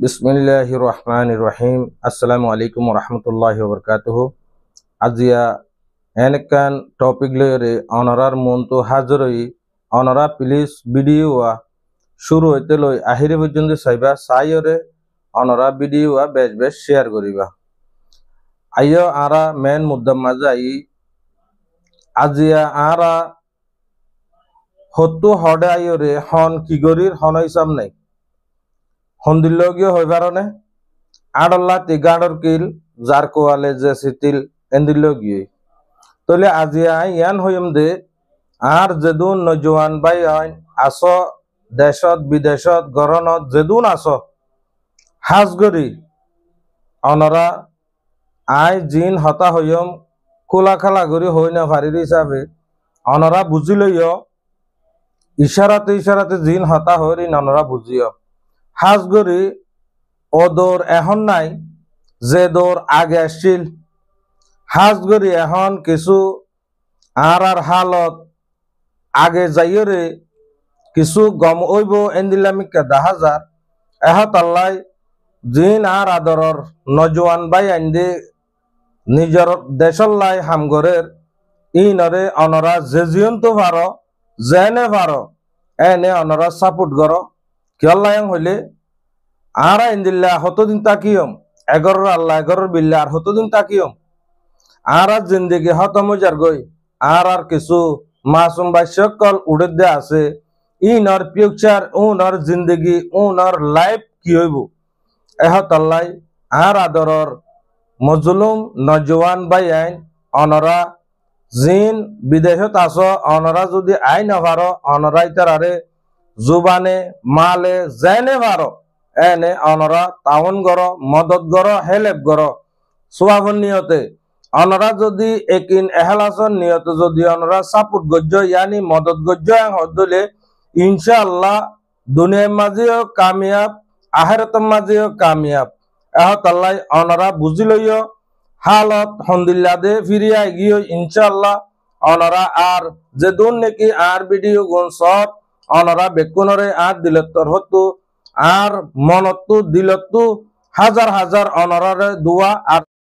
बिस्मिल्लाहिर्रहमानिर्रहीम अस्सलामु अलैकुम वरहमतुल्लाहि वबरकातुहु। আজিয়া এনেকান টপিক লয়রে অনরার মন তো হাজরই অনরা প্লিজ ভিডিও শুরু হইতে লই আহিরে পর্যন্ত চাইবা চাইরে অনরা ভিডিও বেশ বেশ শেয়ার করিবা। আইয় আরা মেন মুদ্দাম মাজাই আজিয়া আরা হতু হডে আইরে হন কিগরির হন হিসাব নাই হন্দিল্লগীয় হই পারনে আড়ল্লা তিগাড়র কিল যার কোয়ালে যে সিতিল এন্দিল্লগীয় তলে আজিয়া ইয়ান হইম দে আর যেদুন নজওয়ান ভাই আইন আস দেশত বিদেশত গরনত যেদুন আস হাজগরি অনরা আই জিন হতা হইম খোলা খালা গরি হই না ফারির হিসাবে অনরা বুঝিলইয় ইশারাতে জিন হতা হরি অনরা বুঝিও হাজগরি ও দৌড় এখন নাই যে দৌড় আগে আসছিল হাজগরি এখন কিছু আর হালত আগে যাইরে কিছু গম ওইব এন্দিলামিকা 10,000 এহত আল্লাহ জিন আর আদরর নজওয়ান বাই আইন্দে নিজর দেশল্লাই হামগরের ইনরে অনরা যে জিয়ন্ত ভারো জেনে ভারো এনে অনরা সাপোর্ট করো কিয়ল্লায়ং হইলে আর ইন্দিল্লা হতদিন তাকিয়ম এগর আল্লাহ এগর বিল্লা আর হতদিন তাকিয়ম আর জিন্দগি হতমজার গই আর কিছু মাসুম ভাই সকল উড়ে দে আছে ইনর ফিউচার উনর জিন্দগি উনর লাইফ কি হইব এহত আল্লাহ আর আদরর মজলুম নজওয়ান ভাই আইন অনরা জিন বিদেশত আস অনরা যদি আই না পারো অনরাই তারারে জুবানে মালে জেনে পারো এনে অনরা তাউন গর মদত গর হেলেপ গর সোয়াবন নিয়তে অনরা যদি একিন এহলাসন নিয়তে যদি অনরা সাপোর্ট গজ্জ ইয়ানি মদত গজ্জ হদলে ইনশাআল্লাহ দুনিয়ার মাঝেও কামিয়াব আখিরাতের মাঝেও কামিয়াব এহত আল্লাহ অনরা বুঝিলইয় হালত হন্দিল্লা দে ফিরিয়া গিয়ে ইনশাআল্লাহ অনরা আর যে দুন নাকি আর ভিডিও গুণ সব অনরা বেকুনরে আর দিলত্তর হতো আর মনত্তু দিলত্তু হাজার হাজার অনরারে দোয়া আর